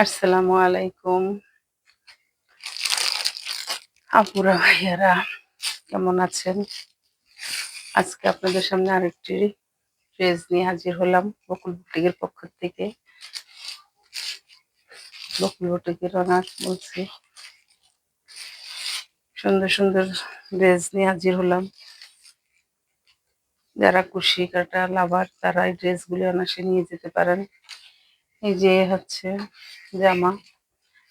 আসসালামু আলাইকুম আপুরা ভাইয়ারা, কেমন আছেন? আজকে আপনাদের সামনে আরেকটি ড্রেস নিয়ে হাজির হলাম বকুল বুটিকের পক্ষ থেকে। বকুল বুটিকের অনার বলছি, সুন্দর সুন্দর ড্রেস নিয়ে হাজির হলাম। যারা কুশি কাটা লাভার তারা এই ড্রেসগুলি অনায়াসে নিয়ে যেতে পারেন। এই যে হচ্ছে জামা,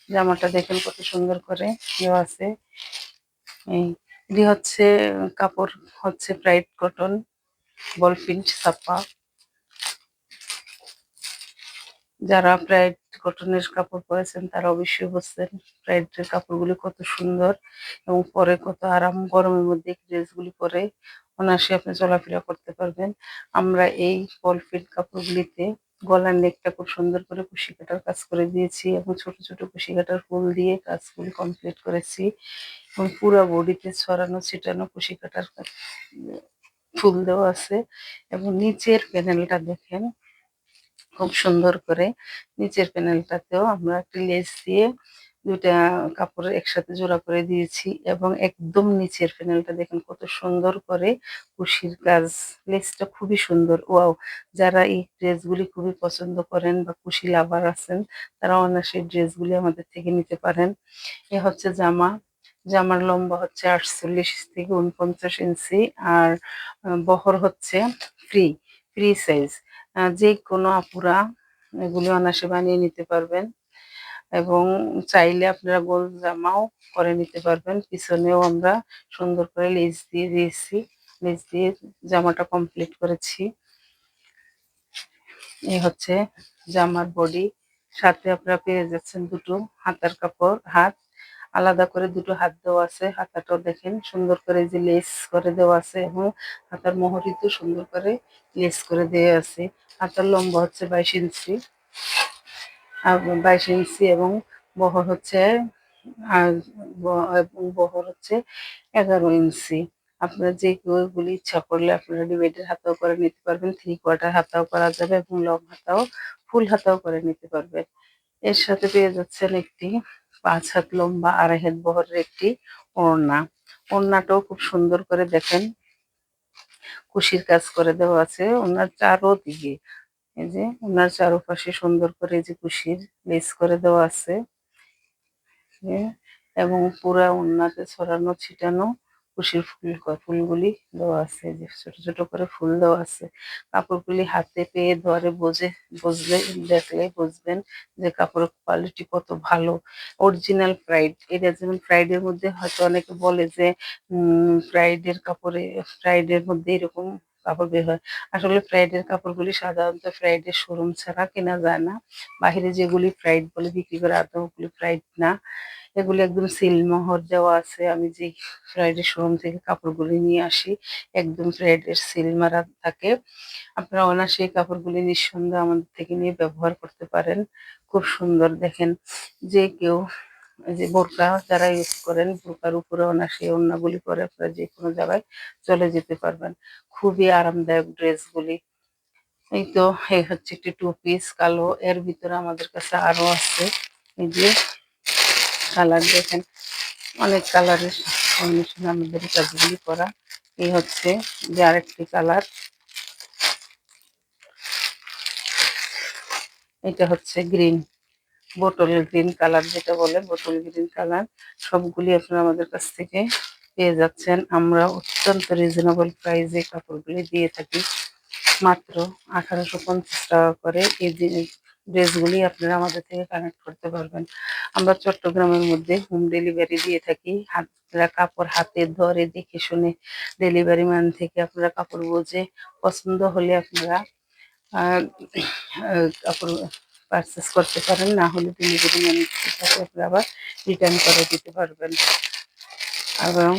জামাটা দেখেন কত সুন্দর করে দেওয়া আছে। এটি হচ্ছে কাপড় হচ্ছে ব্রাইট কটন, বল প্রিন্ট ছাপা। যারা ব্রাইট কটনের কাপড় পরেছেন তারা অবশ্যই বুঝছেন ব্রাইডের কাপড়গুলি কত সুন্দর এবং পরে কত আরাম। গরমের মধ্যে ড্রেসগুলি পরে অনায়াসে আপনি চলাফেরা করতে পারবেন। আমরা এই বল প্রিন্ট কাপড়গুলিতে গলার নেকটা খুব সুন্দর করে কুশি কাটার কাজ করে দিয়েছি এবং ছোট ছোট কুশি কাটার ফুল দিয়ে কাজগুলি কমপ্লিট করেছি এবং পুরো বডিতে ছড়ানো ছিটানো কুশি কাটার ফুল দেওয়া আছে। এবং নিচের প্যানেলটা দেখেন খুব সুন্দর করে, নিচের প্যানেলটাতেও আমরা একটা লেস দিয়ে দুইটা কাপড় একসাথে জোড়া করে দিয়েছি এবং একদম নিচের প্যানেলটা দেখেন কত সুন্দর করে কুশির কাজ। লেসটা খুবই সুন্দর, ওয়াও! যারা এই ড্রেসগুলি খুবই পছন্দ করেন বা কুশি লাভার আছেন তারা অনায়াসে ড্রেসগুলি আমাদের থেকে নিতে পারেন। এ হচ্ছে জামা, জামার লম্বা হচ্ছে 48 থেকে 49 ইঞ্চি আর বহর হচ্ছে ফ্রি ফ্রি সাইজ। যে কোনো আপুরা এগুলি অনায়াসে বানিয়ে নিতে পারবেন এবং চাইলে আপনারা গোল জামাও করে নিতে পারবেন। পিছনেও আমরা সুন্দর করে লেস দিয়ে দিয়েছি, লেস দিয়ে জামাটা কমপ্লিট করেছি। এই হচ্ছে জামার বডি, সাথে আপনারা পেয়ে যাচ্ছেন দুটো হাতার কাপড়, হাত আলাদা করে দুটো হাত দেওয়া আছে। হাতাটাও দেখেন সুন্দর করে যে লেস করে দেওয়া আছে এবং হাতার মোহরিতেও সুন্দর করে লেস করে দেওয়া আছে। হাতার লম্বা হচ্ছে 22 ইঞ্চি, 22 ইঞ্চি এবং বহর হচ্ছে এবং বহর হচ্ছে 11 ইঞ্চি। আপনারা যে কেউগুলি ইচ্ছা করলে আপনারা ডিভাইডের হাতাও করে নিতে পারবেন, 3/4 হাতাও করা যাবে এবং লং হাতাও ফুল হাতাও করে নিতে পারবেন। এর সাথে পেয়ে যাচ্ছেন একটি 5 হাত লম্বা 2.5 হাত বহরের একটি ওড়না। ওড়নাটাও খুব সুন্দর করে দেখেন কুশির কাজ করে দেওয়া আছে ওনার চারোদিকে। এই যে ওনার চারপাশে সুন্দর করে যে কুশির লেস করে দেওয়া আছে এবং পুরা ওড়নাতে ছড়ানো ছিটানো কুশির ফুলগুলি দেওয়া আছে, যে ছোট ছোট করে ফুল দেওয়া আছে। কাপড়গুলি হাতে পেয়ে ধরে বুঝলে দেখলে বুঝবেন যে কাপড়ের কোয়ালিটি কত ভালো। অরিজিনাল প্রাইড, এটা যেমন প্রাইডের মধ্যে হয়তো অনেকে বলে যে প্রাইডের কাপড়ে, প্রাইডের মধ্যে এরকম কাপড় বের হয়। আসলে প্রাইডের কাপড়গুলি সাধারণত প্রাইডের শোরুম ছাড়া কেনা যায় না। বাহিরে যেগুলি প্রাইড বলে বিক্রি করে আদৌ ওগুলি প্রাইড না, এগুলি একদম সিলমোহর দেওয়া আছে। আমি যে ফ্রাইডের শোরুম থেকে কাপড়গুলি নিয়ে আসি একদম ফ্রাইডের সিল মারা থাকে। আপনারা অনায়াসে এই কাপড়গুলি নিঃসন্দেহে আমাদের থেকে নিয়ে ব্যবহার করতে পারেন। খুব সুন্দর দেখেন, যে কেউ যে বোরকা যারা ইউজ করেন বোরকার উপরে অনায়াসে ওড়নাগুলি পরে আপনারা যে কোনো জায়গায় চলে যেতে পারবেন। খুবই আরামদায়ক ড্রেসগুলি। এই তো, এই হচ্ছে একটি 2 পিস কালো, এর ভিতরে আমাদের কাছে আরো আছে। এই যে কালার দেখেন, অনেক কালারের কম্বিনেশন আমাদের কাজগুলি করা। এই হচ্ছে যে আরেকটি কালার, এটা হচ্ছে গ্রিন, বোটল গ্রিন কালার যেটা বলে, বোটল গ্রিন কালার। সবগুলি আপনারা আমাদের কাছ থেকে পেয়ে যাচ্ছেন। আমরা অত্যন্ত রিজনেবল প্রাইসে কাপড়গুলি দিয়ে থাকি, মাত্র 1850 টাকা করে। এই ড্রেসগুলি আপনারা আমাদের থেকে কানেক্ট করতে পারবেন। আমরা চট্টগ্রামের মধ্যে হোম ডেলিভারি দিয়ে থাকি। আপনারা কাপড় হাতে ধরে দেখে শুনে ডেলিভারি ম্যান থেকে আপনারা কাপড় বুঝে পছন্দ হলে আপনারা কাপড় পারচেস করতে পারেন, না হলে ডেলিভারি ম্যানের সাথে আপনারা আবার রিটার্ন করে দিতে পারবেন। এবং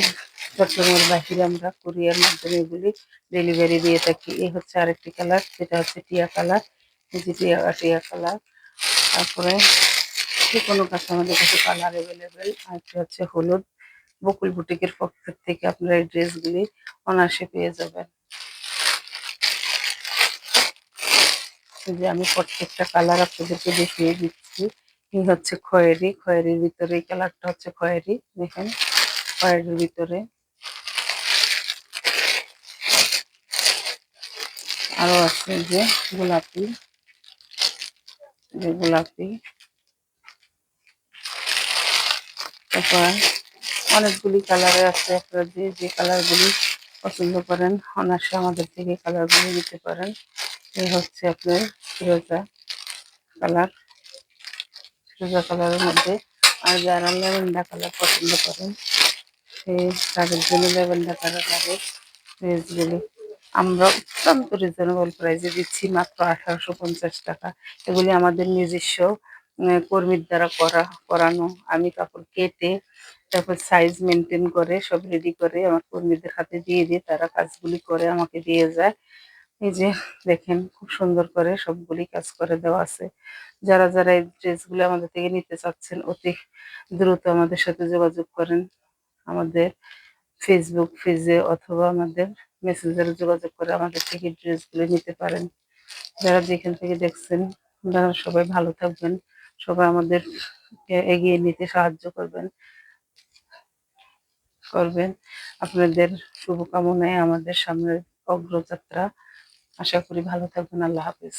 চট্টগ্রামের বাহিরে আমরা কুরিয়ার মাধ্যমে এগুলি ডেলিভারি দিয়ে থাকি। এই হচ্ছে আরেকটি কালার, যেটা হচ্ছে টিয়া কালার, এই যে টিয়া টিয়া কালার। তারপরে যে কোনো কাছে আমাদের কাছে কালার অ্যাভেলেবেল। আরেকটি হচ্ছে হলুদ। বকুল বুটিকের পক্ষ থেকে আপনারা এই ড্রেসগুলি অনায়াসে পেয়ে যাবেন। যে আমি প্রত্যেকটা কালার আপনাদেরকে দেখিয়ে দিচ্ছি। এই হচ্ছে খয়েরি, খয়েরির ভিতরে এই কালারটা হচ্ছে খয়েরি, দেখেন খয়েরির ভিতরে। আরো আছে যে গোলাপি, যে গোলাপি, তারপর অনেকগুলি কালারে আছে। আপনারা যে যে কালারগুলি পছন্দ করেন অনায়াসে আমাদের থেকে কালারগুলি নিতে পারেন। এই হচ্ছে আপনার ফিরোজা কালার, ফিরোজা কালারের মধ্যে। আর যারা ল্যাভেন্ডার কালার পছন্দ করেন সেই তাদের জন্য ল্যাভেন্ডার কালারের ড্রেসগুলি আমরা অত্যন্ত রিজনেবল প্রাইসে দিচ্ছি, মাত্র 1850 টাকা। এগুলি আমাদের নিজস্ব কর্মীর দ্বারা করানো। আমি কাপড় কেটে তারপর সাইজ মেনটেন করে সব রেডি করে আমার কর্মীদের হাতে দিয়ে দিই, তারা কাজগুলি করে আমাকে দিয়ে যায়। এই যে দেখেন খুব সুন্দর করে সবগুলি কাজ করে দেওয়া আছে। যারা যারা এই ড্রেসগুলো আমাদের থেকে নিতে চাচ্ছেন অতি দ্রুত আমাদের সাথে যোগাযোগ করেন। আমাদের ফেসবুক পেজে অথবা আমাদের মেসেঞ্জারে যোগাযোগ করে আমাদের থেকে ড্রেসগুলো নিতে পারেন। যারা যেখান থেকে দেখছেন আপনারা সবাই ভালো থাকবেন, সবাই আমাদের এগিয়ে নিতে সাহায্য করবেন। আপনাদের শুভকামনায় আমাদের সামনের অগ্রযাত্রা। আশা করি ভালো থাকবেন। আল্লাহ হাফেজ।